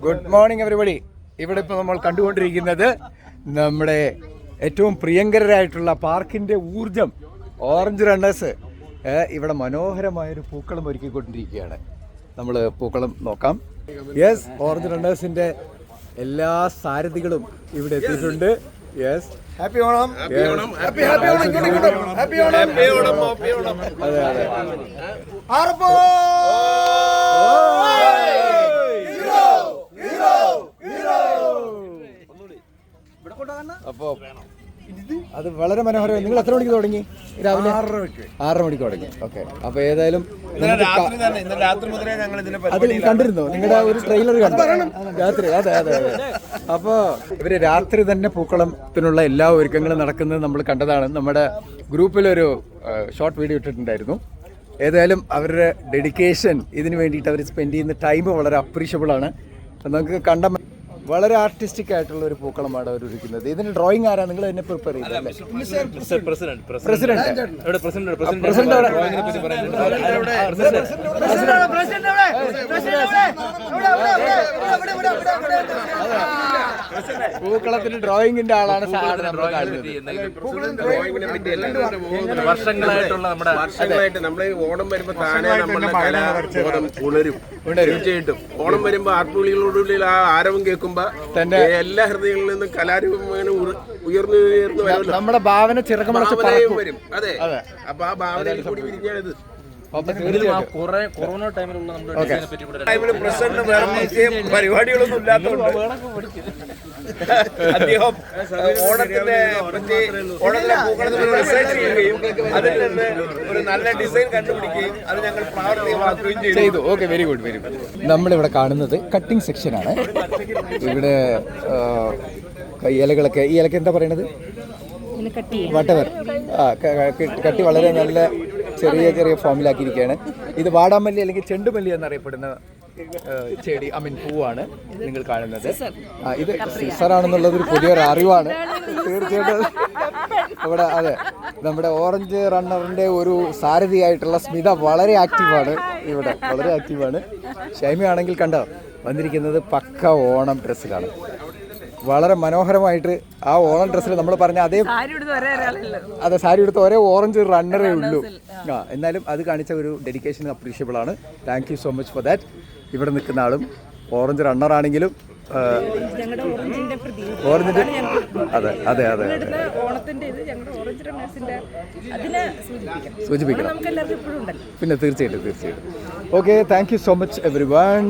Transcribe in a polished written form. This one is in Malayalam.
Good morning everybody. ഇവിടെ ഇപ്പോൾ നമ്മൾ കണ്ടുകൊണ്ടിരിക്കുന്നത് നമ്മുടെ ഏറ്റവും പ്രിയങ്കരായിട്ടുള്ള പാർക്കിൻ്റെ ഊർജം ഓറഞ്ച് റണ്ണേഴ്സ് ഇവിടെ മനോഹരമായൊരു പൂക്കളം ഒരുക്കിക്കൊണ്ടിരിക്കുകയാണ്. നമ്മൾ പൂക്കളം നോക്കാം. യെസ്, ഓറഞ്ച് റണ്ണേഴ്സിൻ്റെ എല്ലാ സാരഥികളും ഇവിടെ എത്തിയിട്ടുണ്ട്. Yes, happy Onam. അതെ അപ്പോ അത് വളരെ മനോഹരമായി. നിങ്ങൾ എത്ര മണിക്ക് തുടങ്ങി? രാവിലെ 6:30 മണിക്ക് തുടങ്ങി. ഓക്കെ, അപ്പൊ ഏതായാലും അത് കണ്ടിരുന്നോ? നിങ്ങളുടെ ഒരു ട്രെയിലർ കണ്ടു രാത്രി? അതെ അതെ അതെ. അപ്പോൾ ഇവര് രാത്രി തന്നെ പൂക്കളത്തിനുള്ള എല്ലാ ഒരുക്കങ്ങളും നടക്കുന്നത് നമ്മൾ കണ്ടതാണ്. നമ്മുടെ ഗ്രൂപ്പിലൊരു ഷോർട്ട് വീഡിയോ ഇട്ടിട്ടുണ്ടായിരുന്നു. ഏതായാലും അവരുടെ ഡെഡിക്കേഷൻ, ഇതിന് വേണ്ടിയിട്ട് അവർ സ്പെൻഡ് ചെയ്യുന്ന ടൈം വളരെ അപ്രീഷ്യബിൾ ആണ്. നമുക്ക് കണ്ട വളരെ ആർട്ടിസ്റ്റിക് ആയിട്ടുള്ള ഒരു പൂക്കളമാണ് അവർ ഒരുക്കുന്നത്. ഇതിന് ഡ്രോയിങ് ആരാ? നിങ്ങൾ തന്നെ പ്രിപ്പയർ ചെയ്തല്ലേ? പൂക്കളത്തിന് ഡ്രോയിങ്ങിന്റെ ആളാണ് വർഷങ്ങളായിട്ട് നമ്മൾ ഓണം വരുമ്പോ താനെ നമ്മുടെ കലാബോധം ഉണരും. തീർച്ചയായിട്ടും ഓണം വരുമ്പോ ആർപ്പുവിളികളോടുകൂടി ആ ആരവം കേൾക്കുമ്പോ തന്നെ എല്ലാ ഹൃദയങ്ങളിൽ നിന്നും കലാരൂപം ഉയർന്നു വരുമല്ലോ. നമ്മുടെ ഭാവന ചിറകമടച്ച് വരും. അതെ, അപ്പൊ ആ ഭാവനയിൽ കൂടി വിരിഞ്ഞാണിത്. കൊറോണ ടൈമിൽ പ്രസിഡന്റ് വേറെ പരിപാടികളൊന്നും ഇല്ലാത്തതുകൊണ്ട് അദ്ദേഹം ഓണത്തിന്റെ പൂക്കളത്തിൽ റിസർച്ച് ചെയ്യുകയും അതിൽ നിന്ന് ഒരു നല്ല ഡിസൈൻ കണ്ടുപിടിക്കുകയും അത് ഞങ്ങൾ പ്രാവർത്തികമാക്കുകയും ചെയ്തു. Okay, very good very good. നമ്മളിവിടെ കാണുന്നത് കട്ടിംഗ് സെക്ഷനാണ്. ഇവിടെ ഇലകളൊക്കെ, ഈ ഇലക്ക് എന്താ പറയണത്? വട്ടവർ. കട്ടി വളരെ നല്ല ചെറിയ ചെറിയ ഫോമിലാക്കിയിരിക്കുകയാണ്. ഇത് വാടാമല്ലി അല്ലെങ്കിൽ ചെണ്ടുമല്ലി എന്നറിയപ്പെടുന്ന ചെടി, പൂവാണ് നിങ്ങൾ കാണുന്നത്. ഇത് സീസറാണെന്നുള്ളത് ഒരു പുതിയൊരു അറിവാണ് തീർച്ചയായിട്ടും. ഇവിടെ അതെ, നമ്മുടെ ഓറഞ്ച് റണ്ണറിന്റെ ഒരു സാരഥിയായിട്ടുള്ള സ്മിത വളരെ ആക്റ്റീവാണ്. ഇവിടെ വളരെ ആക്റ്റീവാണ്. ഷൈമയാണെങ്കിൽ കണ്ടോ, വന്നിരിക്കുന്നത് പക്ക ഓണം ഡ്രസ്സിലാണ്. വളരെ മനോഹരമായിട്ട് ആ ഓണം ഡ്രസ്സിൽ നമ്മൾ പറഞ്ഞ അതേ സാരി എടുത്ത ഒരേ ഓറഞ്ച് റണ്ണറേ ഉള്ളൂ. എന്നാലും അത് കാണിച്ച ഒരു ഡെഡിക്കേഷൻ അപ്രീഷ്യബിൾ ആണ്. Thank you so much for that. ഇവിടെ നിൽക്കുന്ന ആളും ഓറഞ്ച് റണ്ണറാണെങ്കിലും ഓറഞ്ചിന്റെ അതെ അതെ അതെ സൂചിപ്പിക്കണം. പിന്നെ തീർച്ചയായിട്ടും തീർച്ചയായിട്ടും. Okay, thank you so much every one.